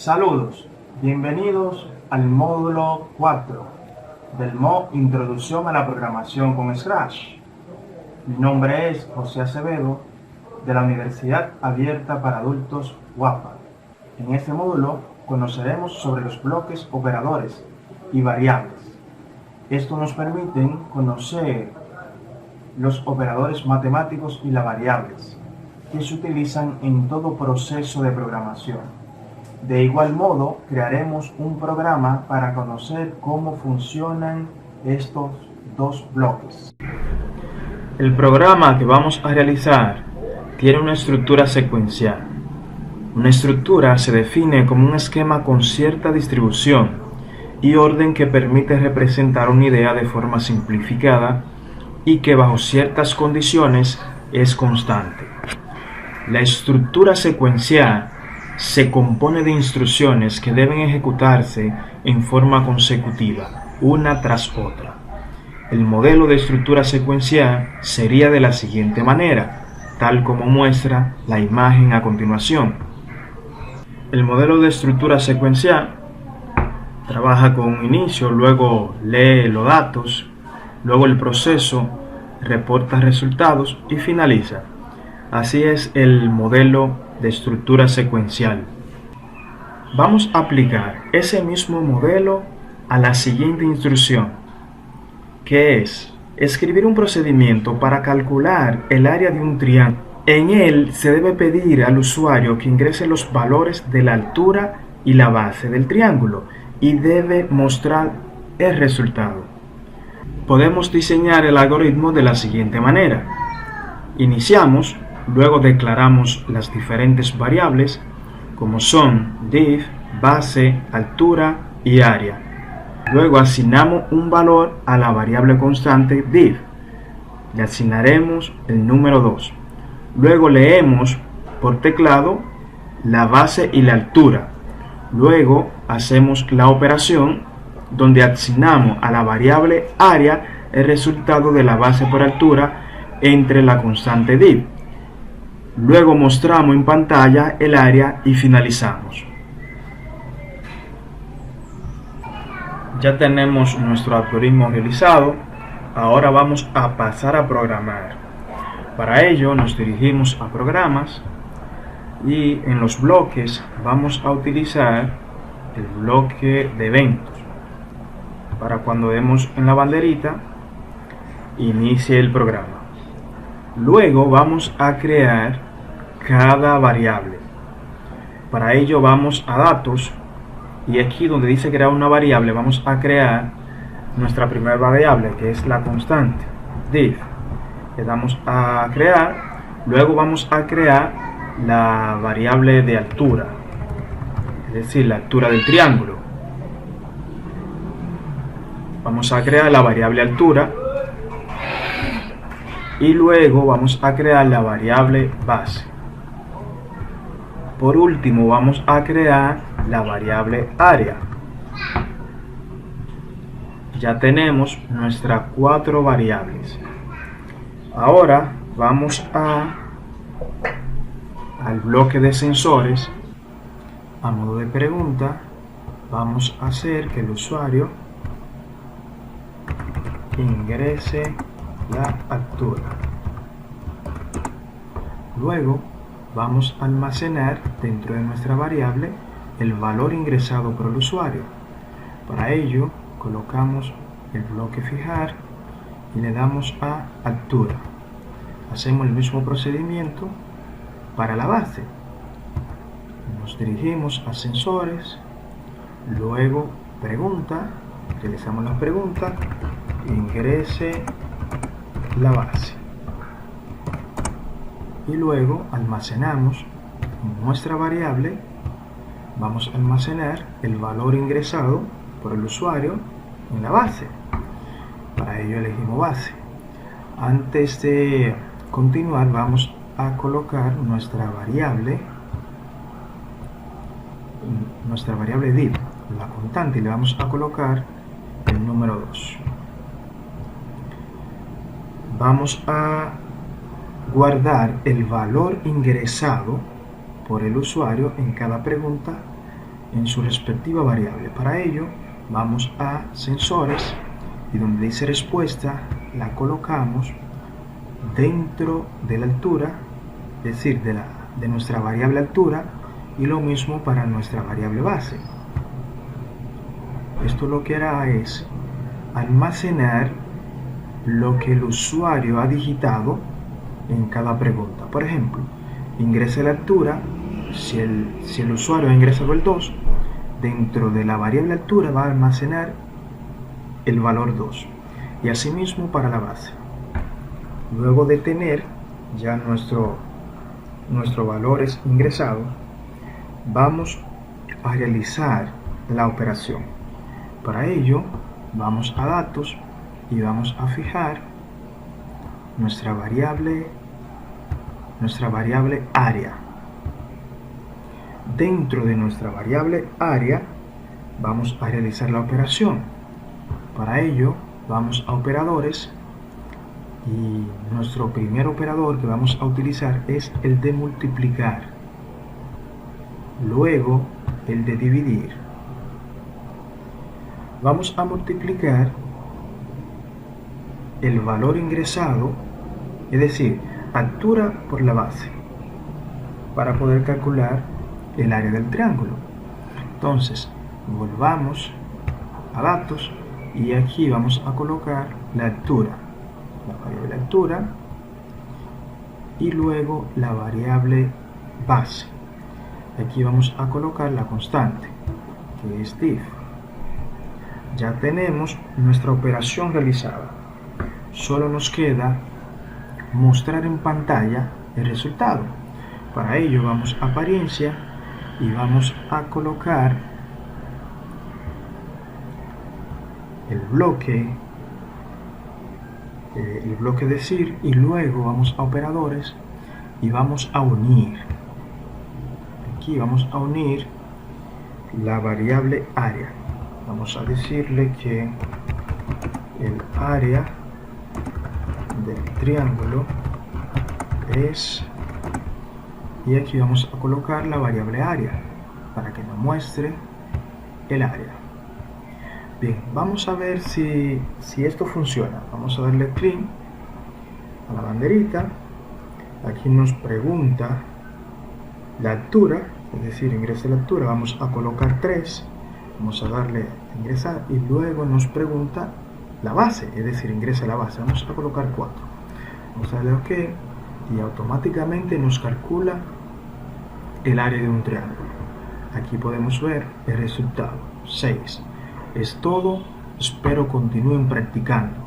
Saludos, bienvenidos al módulo 4 del MOOC Introducción a la Programación con Scratch. Mi nombre es José Acevedo, de la Universidad Abierta para Adultos UAPA. En este módulo conoceremos sobre los bloques operadores y variables. Esto nos permite conocer los operadores matemáticos y las variables que se utilizan en todo proceso de programación. De igual modo, crearemos un programa para conocer cómo funcionan estos dos bloques. El programa que vamos a realizar tiene una estructura secuencial. Una estructura se define como un esquema con cierta distribución y orden que permite representar una idea de forma simplificada y que bajo ciertas condiciones es constante. La estructura secuencial se compone de instrucciones que deben ejecutarse en forma consecutiva, una tras otra. El modelo de estructura secuencial sería de la siguiente manera, tal como muestra la imagen a continuación. El modelo de estructura secuencial trabaja con un inicio, luego lee los datos, luego el proceso reporta resultados y finaliza. Así es el modelo de estructura secuencial. Vamos a aplicar ese mismo modelo a la siguiente instrucción, que es escribir un procedimiento para calcular el área de un triángulo. En él se debe pedir al usuario que ingrese los valores de la altura y la base del triángulo y debe mostrar el resultado. Podemos diseñar el algoritmo de la siguiente manera. Iniciamos, luego declaramos las diferentes variables como son div, base, altura y área. Luego asignamos un valor a la variable constante div. Le asignaremos el número 2. Luego leemos por teclado la base y la altura. Luego hacemos la operación donde asignamos a la variable área el resultado de la base por altura entre la constante div. Luego mostramos en pantalla el área y finalizamos. Ya tenemos nuestro algoritmo realizado. Ahora vamos a pasar a programar. Para ello nos dirigimos a programas y en los bloques vamos a utilizar el bloque de eventos. Para cuando demos en la banderita, inicie el programa. Luego vamos a crear cada variable. Para ello vamos a datos y aquí donde dice crear una variable vamos a crear nuestra primera variable, que es la constante div. Le damos a crear. Luego vamos a crear la variable de altura, es decir, la altura del triángulo. Vamos a crear la variable altura y luego vamos a crear la variable base. Por último vamos a crear la variable área. Ya tenemos nuestras 4 variables. Ahora vamos al bloque de sensores. A modo de pregunta vamos a hacer que el usuario ingrese la altura. Luego vamos a almacenar dentro de nuestra variable el valor ingresado por el usuario. Para ello colocamos el bloque fijar y le damos a altura. Hacemos el mismo procedimiento para la base. Nos dirigimos a sensores, luego pregunta, realizamos la pregunta, ingrese la base y luego almacenamos en nuestra variable. Vamos a almacenar el valor ingresado por el usuario en la base. Para ello elegimos base. Antes de continuar vamos a colocar nuestra variable div, la constante, y le vamos a colocar el número 2. Vamos a guardar el valor ingresado por el usuario en cada pregunta en su respectiva variable. Para ello vamos a sensores y donde dice respuesta la colocamos dentro de la altura, es decir, de nuestra variable altura, y lo mismo para nuestra variable base. Esto lo que hará es almacenar lo que el usuario ha digitado en cada pregunta. Por ejemplo, ingrese la altura. Si el usuario ha ingresado el 2, dentro de la variable altura va a almacenar el valor 2. Y asimismo para la base. Luego de tener ya nuestros valores ingresados, vamos a realizar la operación. Para ello, vamos a datos y vamos a fijar nuestra variable área. Dentro de nuestra variable área vamos a realizar la operación. Para ello vamos a operadores y nuestro primer operador que vamos a utilizar es el de multiplicar, luego el de dividir. Vamos a multiplicar el valor ingresado, es decir, altura por la base, para poder calcular el área del triángulo. Entonces volvamos a datos y aquí vamos a colocar la altura, la variable altura, y luego la variable base. Aquí vamos a colocar la constante, que es diff. Ya tenemos nuestra operación realizada. Solo nos queda mostrar en pantalla el resultado. Para ello vamos a apariencia y vamos a colocar el bloque decir, y luego vamos a operadores y vamos a unir. Aquí vamos a unir la variable área. Vamos a decirle que el área del triángulo es, y aquí vamos a colocar la variable área para que nos muestre el área. Bien, vamos a ver si esto funciona. Vamos a darle clic a la banderita. Aquí nos pregunta la altura, es decir, ingrese la altura. Vamos a colocar 3. Vamos a darle a ingresar y luego nos pregunta la base, es decir, ingresa la base. Vamos a colocar 4. Vamos a darle OK y automáticamente nos calcula el área de un triángulo. Aquí podemos ver el resultado, 6. Es todo, espero continúen practicando.